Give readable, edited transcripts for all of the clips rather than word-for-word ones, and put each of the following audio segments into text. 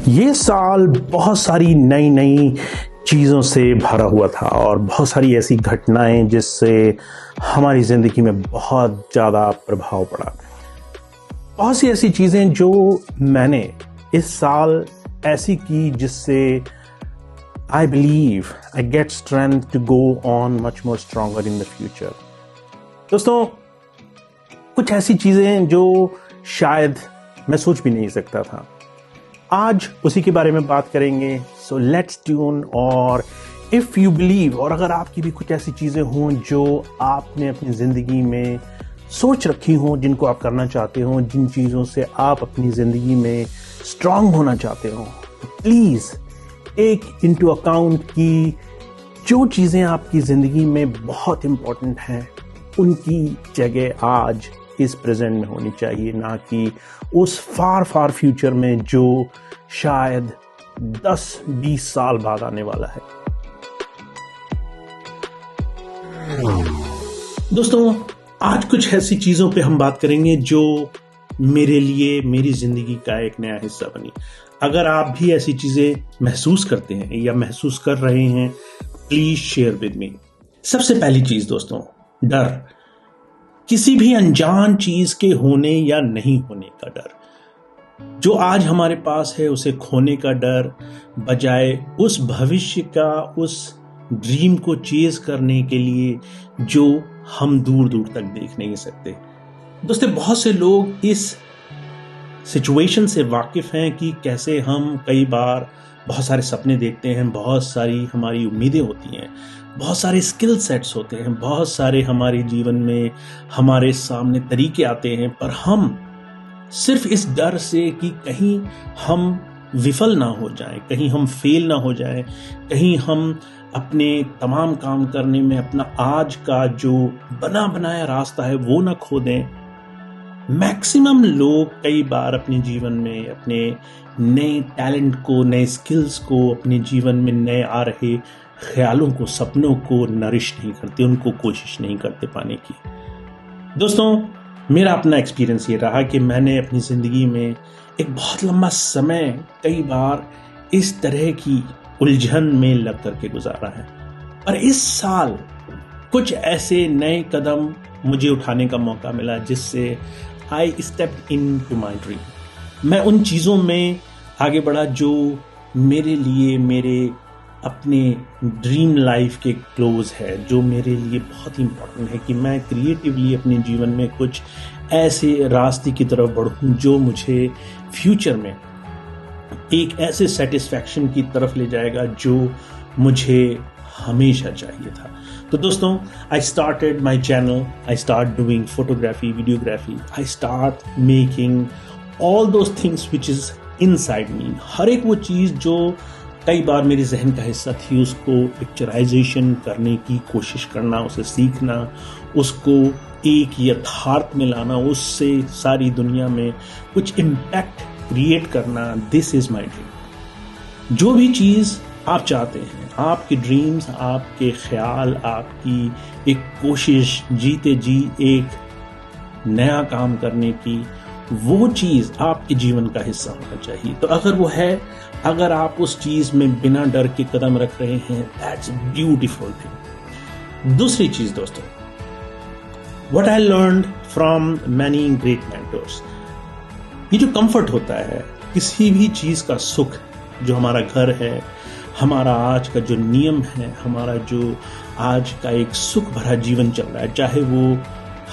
ये साल बहुत सारी नई नई चीज़ों से भरा हुआ था और बहुत सारी ऐसी घटनाएं जिससे हमारी ज़िंदगी में बहुत ज़्यादा प्रभाव पड़ा। बहुत सी ऐसी चीज़ें जो मैंने इस साल ऐसी की जिससे I believe I get strength to go on much more stronger in the future. दोस्तों, कुछ ऐसी चीज़ें जो शायद मैं सोच भी नहीं सकता था, आज उसी के बारे में बात करेंगे। So let's tune. और इफ़ यू बिलीव, और अगर आपकी भी कुछ ऐसी चीज़ें हों जो आपने अपनी ज़िंदगी में सोच रखी हों, जिनको आप करना चाहते हो, जिन चीज़ों से आप अपनी ज़िंदगी में स्ट्रांग होना चाहते हो, प्लीज़ टेक इनटू अकाउंट कि जो चीज़ें आपकी ज़िंदगी में बहुत इम्पोर्टेंट हैं उनकी जगह आज इस प्रेजेंट में होनी चाहिए, ना कि उस फार फार फ्यूचर में जो शायद 10-20 साल बाद आने वाला है। दोस्तों, आज कुछ ऐसी चीज़ों पे हम बात करेंगे जो मेरे लिए मेरी ज़िंदगी का एक नया हिस्सा बनी। अगर आप भी ऐसी चीज़ें महसूस करते हैं या महसूस कर रहे हैं, प्लीज़ शेयर विद मी। सबसे पहली चीज़ दोस्तों, डर। किसी भी अनजान चीज़ के होने या नहीं होने का डर। जो आज हमारे पास है उसे खोने का डर, बजाय उस भविष्य का, उस ड्रीम को चेज करने के लिए जो हम दूर दूर तक देख नहीं सकते। दोस्तों, बहुत से लोग इस सिचुएशन से वाकिफ हैं कि कैसे हम कई बार बहुत सारे सपने देखते हैं, बहुत सारी हमारी उम्मीदें होती हैं, बहुत सारे स्किल सेट्स होते हैं, बहुत सारे हमारे जीवन में हमारे सामने तरीके आते हैं, पर हम सिर्फ इस डर से कि कहीं हम विफल ना हो जाएं, कहीं हम फेल ना हो जाएं, कहीं हम अपने तमाम काम करने में अपना आज का जो बना बनाया रास्ता है वो ना खो दें। मैक्सिमम लोग कई बार अपने जीवन में अपने नए टैलेंट को, नए स्किल्स को, अपने जीवन में नए आ रहे ख्यालों को, सपनों को नरिश नहीं करते, उनको कोशिश नहीं करते पाने की। दोस्तों, मेरा अपना एक्सपीरियंस ये रहा कि मैंने अपनी ज़िंदगी में एक बहुत लंबा समय कई बार इस तरह की उलझन में लग करके गुजारा है। और इस साल कुछ ऐसे नए कदम मुझे उठाने का मौका मिला जिससे I step into my dream. मैं उन चीज़ों में आगे बढ़ा जो मेरे लिए, मेरे अपने ड्रीम लाइफ के क्लोज है, जो मेरे लिए बहुत ही इम्पोर्टेंट है कि मैं क्रिएटिवली अपने जीवन में कुछ ऐसे रास्ते की तरफ बढ़ूं जो मुझे फ्यूचर में एक ऐसे सेटिस्फैक्शन की तरफ ले जाएगा जो मुझे हमेशा चाहिए था। तो दोस्तों, I started my channel, I start doing photography, videography, I start making all those things which is inside me. हर एक वो चीज़ जो कई बार मेरे जहन का हिस्सा थी, उसको पिक्चराइजेशन करने की कोशिश करना, उसे सीखना, उसको एक यथार्थ में लाना, उससे सारी दुनिया में कुछ इम्पैक्ट क्रिएट करना। This is my dream. जो भी चीज़ आप चाहते हैं, आपके ड्रीम्स, आपके ख्याल, आपकी एक कोशिश, जीते जी एक नया काम करने की, वो चीज़ आपके जीवन का हिस्सा होना चाहिए। तो अगर वो है, अगर आप उस चीज़ में बिना डर के कदम रख रहे हैं, दैट्स ब्यूटीफुल थिंग। दूसरी चीज़ दोस्तों, what I learned from many great mentors, ये जो कंफर्ट होता है, किसी भी चीज़ का सुख, जो हमारा घर है, हमारा आज का जो नियम है, हमारा जो आज का एक सुख भरा जीवन चल रहा है, चाहे वो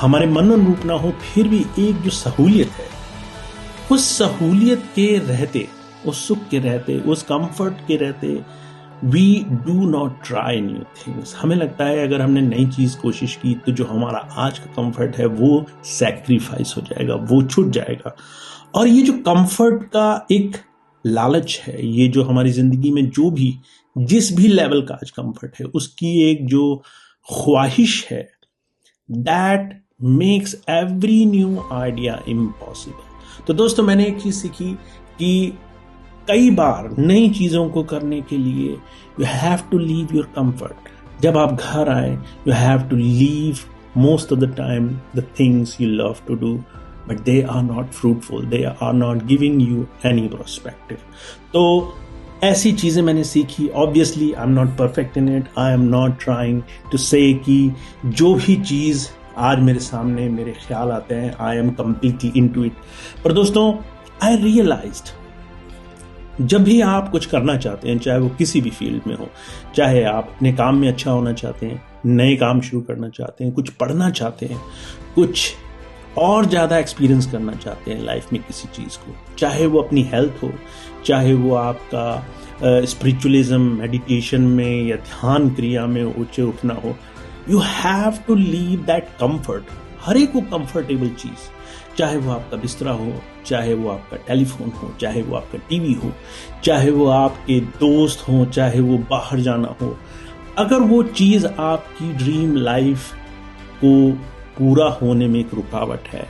हमारे मन अनुरूप ना हो, फिर भी एक जो सहूलियत है, उस सहूलियत के रहते, उस सुख के रहते, उस कंफर्ट के रहते, we do not try new things. हमें लगता है अगर हमने नई चीज़ कोशिश की तो जो हमारा आज का कंफर्ट है वो सैक्रिफाइस हो जाएगा, वो छूट जाएगा। और ये जो कंफर्ट का एक लालच है, ये जो हमारी ज़िंदगी में जो भी जिस भी लेवल का आज कंफर्ट है, उसकी एक जो ख्वाहिश है, that makes every new idea impossible. तो दोस्तों, मैंने एक चीज़ सीखी कि कई बार नई चीज़ों को करने के लिए you have to leave your comfort. जब आप घर आए, you have to leave most of the time the things you love to do but they are not fruitful, they are not giving you any perspective. तो ऐसी चीज़ें मैंने सीखी. Obviously I am not perfect in it. I am not trying to say कि जो भी चीज़ आज मेरे सामने मेरे ख्याल आते हैं I am completely into it. पर दोस्तों, आई रियलाइज्ड जब भी आप कुछ करना चाहते हैं, चाहे वो किसी भी फील्ड में हो, चाहे आप अपने काम में अच्छा होना चाहते हैं, नए काम शुरू करना चाहते हैं, कुछ पढ़ना चाहते हैं, कुछ और ज़्यादा एक्सपीरियंस करना चाहते हैं लाइफ में किसी चीज़ को, चाहे वो अपनी हेल्थ हो, चाहे वो आपका स्पिरिचुअलिज्म, मेडिटेशन में या ध्यान क्रिया में ऊंचे उठना हो, you have to leave that comfort. हर एक को कंफर्टेबल चीज़, चाहे वो आपका बिस्तरा हो, चाहे वो आपका टेलीफोन हो, चाहे वो आपका टीवी हो, चाहे वो आपके दोस्त हो, चाहे वो बाहर जाना हो, अगर वो चीज़ आपकी ड्रीम लाइफ को पूरा होने में एक रुकावट है,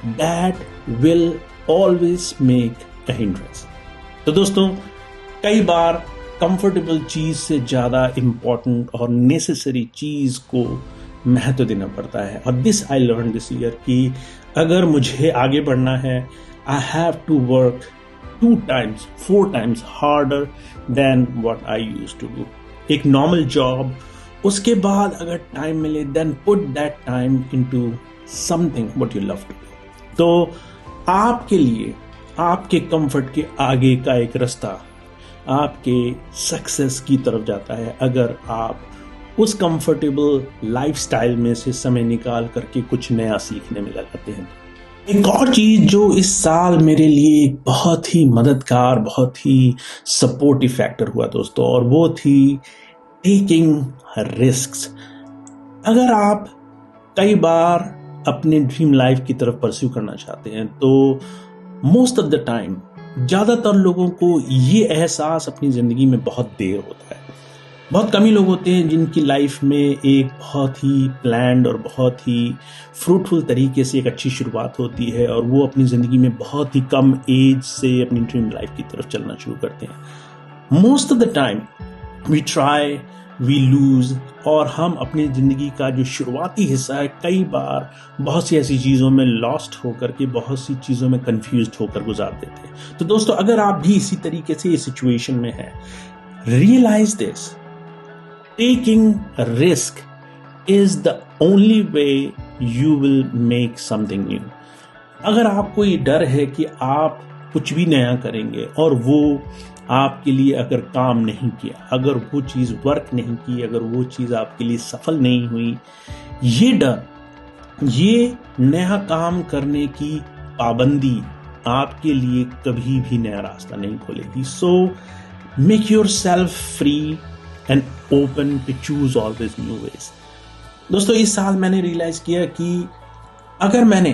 that will always make a hindrance. तो दोस्तों, कई बार कंफर्टेबल चीज़ से ज़्यादा इम्पॉर्टेंट और नेसेसरी चीज़ को महत्व देना पड़ता है. और this I learn this year कि अगर मुझे आगे बढ़ना है, I have to work 2 times 4 times harder than what I used to do. एक नॉर्मल जॉब, उसके बाद अगर टाइम मिले then put that time into something what you love to do. तो आपके लिए आपके कंफर्ट के आगे का एक रास्ता आपके सक्सेस की तरफ जाता है, अगर आप उस कंफर्टेबल लाइफस्टाइल में से समय निकाल करके कुछ नया सीखने में लगाते हैं. एक और चीज जो इस साल मेरे लिए एक बहुत ही मददगार, बहुत ही सपोर्टिव फैक्टर हुआ दोस्तों, और वो थी टेकिंग रिस्क्स. अगर आप कई बार अपने ड्रीम लाइफ की तरफ परस्यू करना चाहते हैं, तो मोस्ट ऑफ द टाइम, ज़्यादातर लोगों को ये एहसास अपनी ज़िंदगी में बहुत देर होता है. बहुत कम ही लोग होते हैं जिनकी लाइफ में एक बहुत ही प्लान्ड और बहुत ही फ्रूटफुल तरीके से एक अच्छी शुरुआत होती है, और वो अपनी ज़िंदगी में बहुत ही कम एज से अपनी ड्रीम लाइफ की तरफ चलना शुरू करते हैं. Most of the time we try, we lose, और हम अपनी ज़िंदगी का जो शुरुआती हिस्सा है कई बार बहुत सी ऐसी चीज़ों में लॉस्ट होकर के, बहुत सी चीज़ों में कंफ्यूज्ड होकर गुजार देते हैं. तो दोस्तों, अगर आप भी इसी तरीके से इस सिचुएशन में हैं, realise this, taking risk is the only way you will make something new. अगर आपको ये डर है कि आप कुछ भी नया करेंगे और वो आपके लिए अगर काम नहीं किया, अगर वो चीज़ वर्क नहीं की, अगर वो चीज़ आपके लिए सफल नहीं हुई, ये डर, ये नया काम करने की पाबंदी आपके लिए कभी भी नया रास्ता नहीं खोलेगी. So make yourself free and open to choose always new ways. दोस्तों, इस साल मैंने रियलाइज किया कि अगर मैंने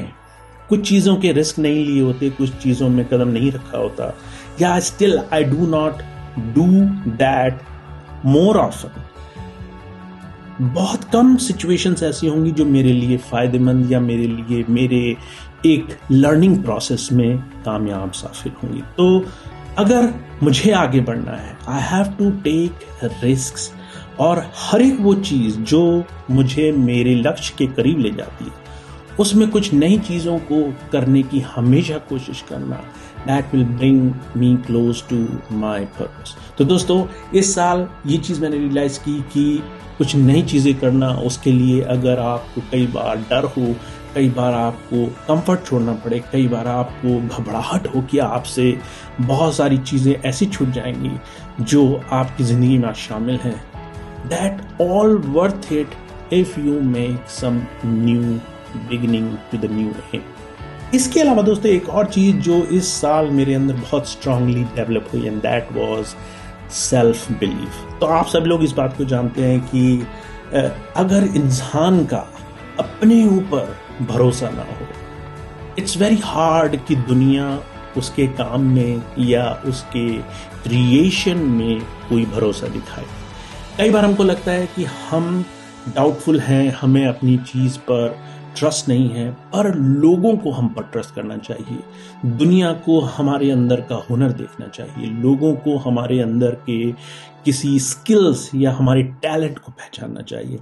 कुछ चीज़ों के रिस्क नहीं लिए होते, कुछ चीज़ों में कदम नहीं रखा होता, या still I do not do that more often, बहुत कम सिचुएशंस ऐसी होंगी जो मेरे लिए फायदेमंद या मेरे लिए मेरे एक लर्निंग प्रोसेस में कामयाब साबित होंगी. तो अगर मुझे आगे बढ़ना है, I have to take risks, और हर एक वो चीज़ जो मुझे मेरे लक्ष्य के करीब ले जाती है, उसमें कुछ नई चीज़ों को करने की हमेशा कोशिश करना, that will bring me close to my purpose. तो दोस्तों, इस साल ये चीज़ मैंने रियलाइज की कि कुछ नई चीज़ें करना, उसके लिए अगर आपको कई बार डर हो, कई बार आपको कंफर्ट छोड़ना पड़े, कई बार आपको घबराहट हो कि आपसे बहुत सारी चीज़ें ऐसी छूट जाएंगी जो आपकी ज़िंदगी में आज शामिल हैं, that all worth it if you make some new beginning to the new aim. इसके अलावा दोस्तों, एक और चीज़ जो इस साल मेरे अंदर बहुत स्ट्रांगली डेवलप हुई, and that was self belief. तो आप सब लोग इस बात को जानते हैं कि अगर इंसान का अपने ऊपर भरोसा ना हो, इट्स वेरी हार्ड कि दुनिया उसके काम में या उसके क्रिएशन में कोई भरोसा दिखाए. कई बार हमको लगता है कि हम डाउटफुल हैं, हमें अपनी चीज़ पर ट्रस्ट नहीं है, पर लोगों को हम पर ट्रस्ट करना चाहिए. दुनिया को हमारे अंदर का हुनर देखना चाहिए, लोगों को हमारे अंदर के किसी स्किल्स या हमारे टैलेंट को पहचानना चाहिए.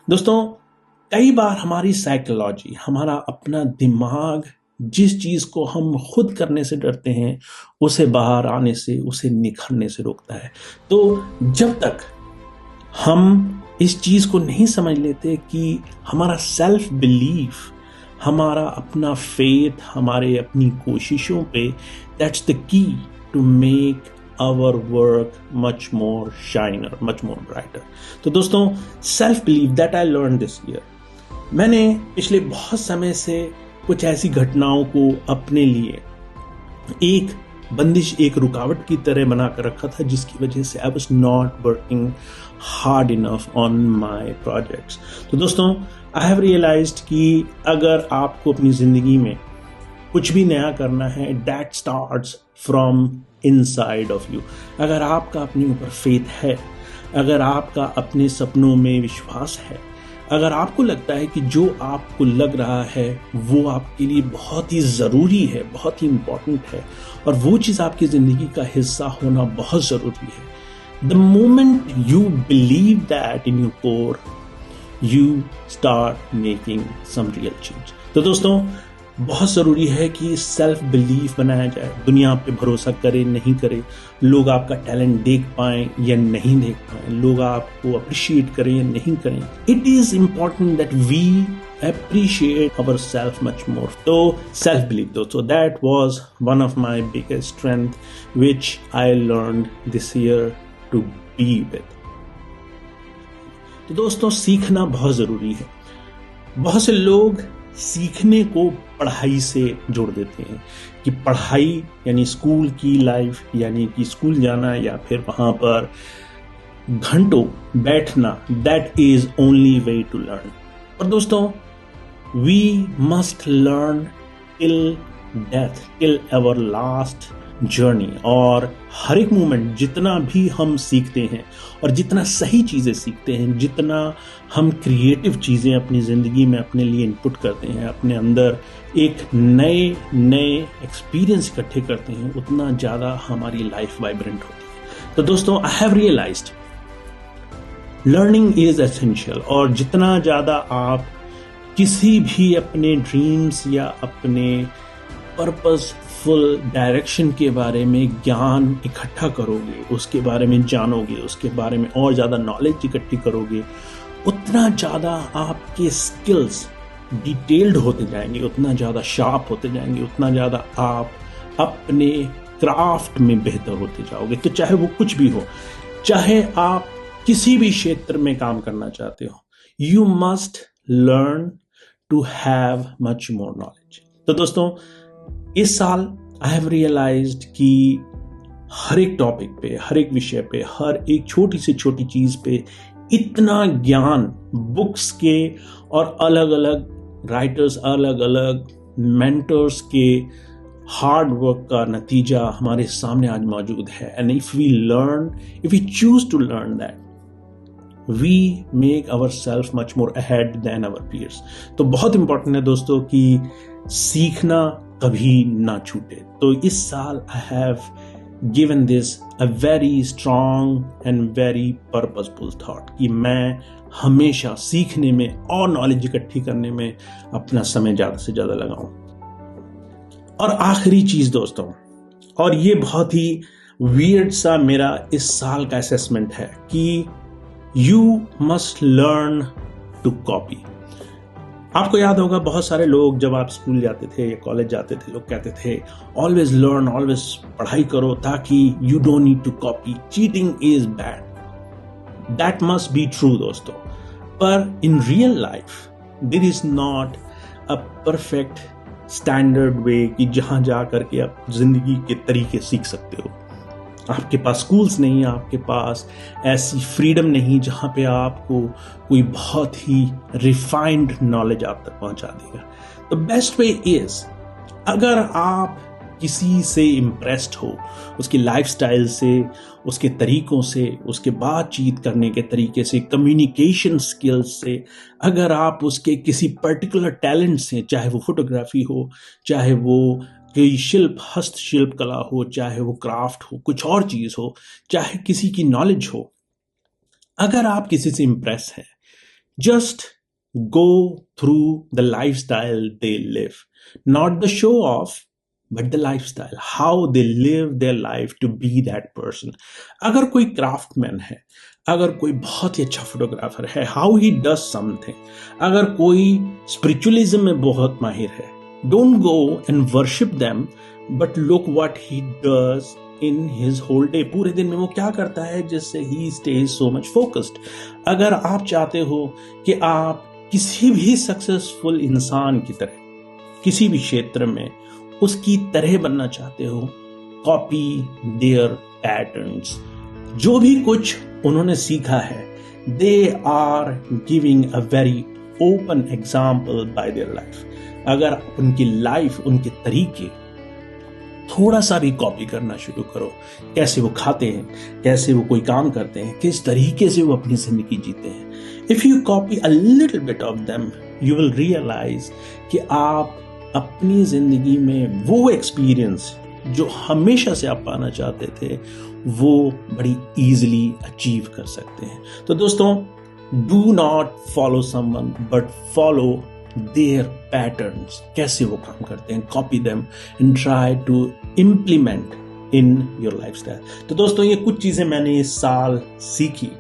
दोस्तों, कई बार हमारी साइकोलॉजी, हमारा अपना दिमाग जिस चीज को हम खुद करने से डरते हैं उसे बाहर आने से, उसे निखरने से रोकता है। तो जब तक हम इस चीज को नहीं समझ लेते कि हमारा सेल्फ बिलीफ, हमारा अपना फेथ, हमारे अपनी कोशिशों पे, that's the key to make our work much more shiner, much more brighter. तो दोस्तों, self belief that I learn this year, मैंने पिछले बहुत समय से कुछ ऐसी घटनाओं को अपने लिए एक बंदिश, एक रुकावट की तरह बना कर रखा था, जिसकी वजह से I was not working hard enough on my projects. तो दोस्तों, आई हैव रियलाइज्ड कि अगर आपको अपनी जिंदगी में कुछ भी नया करना है, that starts from inside of you. अगर आपका अपने ऊपर फेथ है, अगर आपका अपने सपनों में विश्वास है, अगर आपको लगता है कि जो आपको लग रहा है वो आपके लिए बहुत ही ज़रूरी है, बहुत ही इम्पोर्टेंट है, और वो चीज़ आपकी ज़िंदगी का हिस्सा होना बहुत ज़रूरी है, the moment you believe that in your core, you start making some real change. तो दोस्तों, बहुत ज़रूरी है कि सेल्फ बिलीफ बनाया जाए। दुनिया पे भरोसा करे नहीं करे, लोग आपका टैलेंट देख पाएं या नहीं देख पाएं, लोग आपको अप्रिशिएट करें या नहीं करें, it is important that we appreciate ourselves much more. So self belief दोस्तों, that was one of my biggest strength which I learned this year to be with. तो दोस्तों, सीखना बहुत जरूरी है। बहुत से लोग सीखने को पढ़ाई से जोड़ देते हैं कि पढ़ाई यानी स्कूल की लाइफ, यानी कि स्कूल जाना या फिर वहां पर घंटों बैठना, that is only way to learn. पर दोस्तों, we must learn till death, till our last journey। और हर एक मोमेंट जितना भी हम सीखते हैं और जितना सही चीज़ें सीखते हैं, जितना हम क्रिएटिव चीज़ें अपनी ज़िंदगी में अपने लिए इनपुट करते हैं, अपने अंदर एक नए नए एक्सपीरियंस इकट्ठे करते हैं, उतना ज़्यादा हमारी लाइफ वाइब्रेंट होती है। तो दोस्तों, I have realised learning is essential. और जितना ज़्यादा आप किसी भी अपने ड्रीम्स या अपने पर्पसफुल डायरेक्शन के बारे में ज्ञान इकट्ठा करोगे, उसके बारे में जानोगे, उसके बारे में और ज़्यादा नॉलेज इकट्ठी करोगे, उतना ज़्यादा आपके स्किल्स डिटेल्ड होते जाएंगे, उतना ज़्यादा शार्प होते जाएंगे, उतना ज़्यादा आप अपने क्राफ्ट में बेहतर होते जाओगे। तो चाहे वो कुछ भी हो, चाहे आप किसी भी क्षेत्र में काम करना चाहते हो, you must learn to have much more knowledge. तो दोस्तों, इस साल आई हैव रियलाइज्ड कि हर एक टॉपिक पे, हर एक विषय पे, हर एक छोटी से छोटी चीज पे इतना ज्ञान बुक्स के और अलग अलग राइटर्स, अलग अलग मेंटर्स के हार्ड वर्क का नतीजा हमारे सामने आज मौजूद है। And if we choose to learn that, we make ourselves much more ahead than our peers। तो बहुत इंपॉर्टेंट है दोस्तों कि सीखना कभी ना छूटे। तो इस साल I have given this a very strong and very purposeful thought कि मैं हमेशा सीखने में और नॉलेज इकट्ठी करने में अपना समय ज़्यादा से ज़्यादा लगाऊं। और आखिरी चीज़ दोस्तों, और ये बहुत ही वियर्ड सा मेरा इस साल का असेसमेंट है कि You must learn to copy। आपको याद होगा, बहुत सारे लोग जब आप स्कूल जाते थे या कॉलेज जाते थे, लोग कहते थे ऑलवेज लर्न, ऑलवेज पढ़ाई करो ताकि you don't need to copy, cheating is bad. That must be true दोस्तों, पर in real life there is not a perfect standard way कि जहां जा करके आप जिंदगी के तरीके सीख सकते हो। आपके पास स्कूल्स नहीं, आपके पास ऐसी फ्रीडम नहीं जहां पे आपको कोई बहुत ही रिफाइंड नॉलेज आप तक पहुंचा देगा। द बेस्ट वे इज, अगर आप किसी से इम्प्रेस्ड हो, उसकी लाइफस्टाइल से, उसके तरीकों से, उसके बातचीत करने के तरीके से, कम्युनिकेशन स्किल्स से, अगर आप उसके किसी पर्टिकुलर टैलेंट से, चाहे वो फोटोग्राफी हो, चाहे वो कोई शिल्प, हस्तशिल्प कला हो, चाहे वो क्राफ्ट हो, कुछ और चीज हो, चाहे किसी की नॉलेज हो, अगर आप किसी से इंप्रेस हैं, just go through the lifestyle they live, not the show off, but the lifestyle, how they live their life to be that person. अगर कोई क्राफ्टमैन है, अगर कोई बहुत ही अच्छा फोटोग्राफर है, how he does something, अगर कोई स्पिरिचुअलिज्म में बहुत माहिर है, don't go and worship them, but look what he does in his whole day. पूरे दिन में वो क्या करता है जिससे he stays so much focused. अगर आप चाहते हो कि आप किसी भी सक्सेसफुल इंसान की तरह, किसी भी क्षेत्र में उसकी तरह बनना चाहते हो, कॉपी देयर पैटर्न्स. जो भी कुछ उन्होंने सीखा है, they are giving a very open example by their life. अगर उनकी लाइफ, उनके तरीके थोड़ा सा भी कॉपी करना शुरू करो, कैसे वो खाते हैं, कैसे वो कोई काम करते हैं, किस तरीके से वो अपनी जिंदगी जीते हैं, if you copy a little bit of them, you will realise कि आप अपनी जिंदगी में वो एक्सपीरियंस जो हमेशा से आप पाना चाहते थे, वो बड़ी इजीली अचीव कर सकते हैं. तो दोस्तों, do not follow someone but follow their patterns. कैसे वो काम करते हैं, copy them and try to implement in your lifestyle. तो दोस्तों, ये कुछ चीजें मैंने इस साल सीखी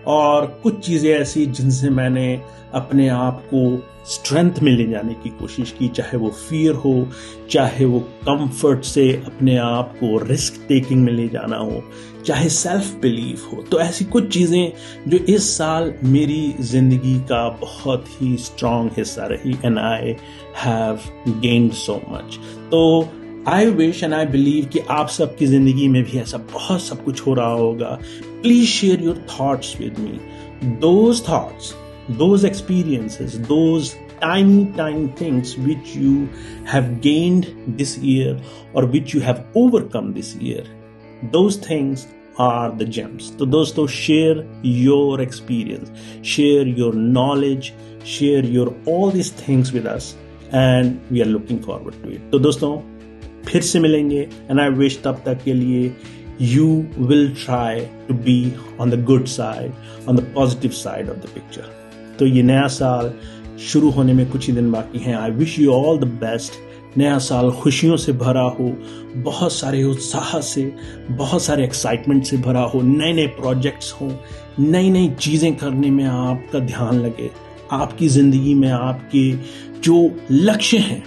और कुछ चीजें ऐसी जिनसे मैंने अपने आप को स्ट्रेंथ में ले जाने की कोशिश की, चाहे वो फियर हो, चाहे वो कंफर्ट से अपने आप को रिस्क टेकिंग में ले जाना हो, चाहे सेल्फ बिलीफ हो. तो ऐसी कुछ चीजें जो इस साल मेरी जिंदगी का बहुत ही स्ट्रांग हिस्सा रही, and I have gained so much. तो I wish and I believe कि आप सबकी जिंदगी में भी ऐसा बहुत सब कुछ हो रहा होगा. Please share your thoughts with me. Those thoughts, those experiences, those tiny things which you have gained this year or which you have overcome this year, those things are the gems. तो दोस्तों, share your experience, share your knowledge, share your all these things with us, and we are looking forward to it. तो दोस्तों, फिर से मिलेंगे, and I wish तब तक के लिए you will try to be on the good side, on the positive side of the picture. तो ये नया साल शुरू होने में कुछ ही दिन बाकी हैं. I wish you all the best. नया साल खुशियों से भरा हो, बहुत सारे उत्साह से, बहुत सारे एक्साइटमेंट से भरा हो, नए नए प्रोजेक्ट्स हो, नई नई चीजें करने में आपका ध्यान लगे, आपकी जिंदगी में आपके जो लक्ष्य हैं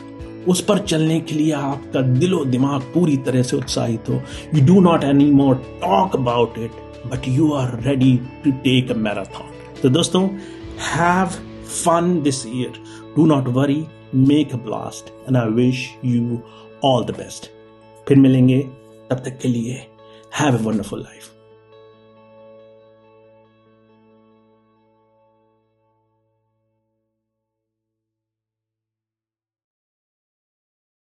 उस पर चलने के लिए आपका दिलो दिमाग पूरी तरह से उत्साहित हो. You do not any more talk about it, but you are ready to take a marathon. तो दोस्तों, have fun this year. Do not worry, make a blast, and I wish you all the best. फिर मिलेंगे, तब तक के लिए have a wonderful life.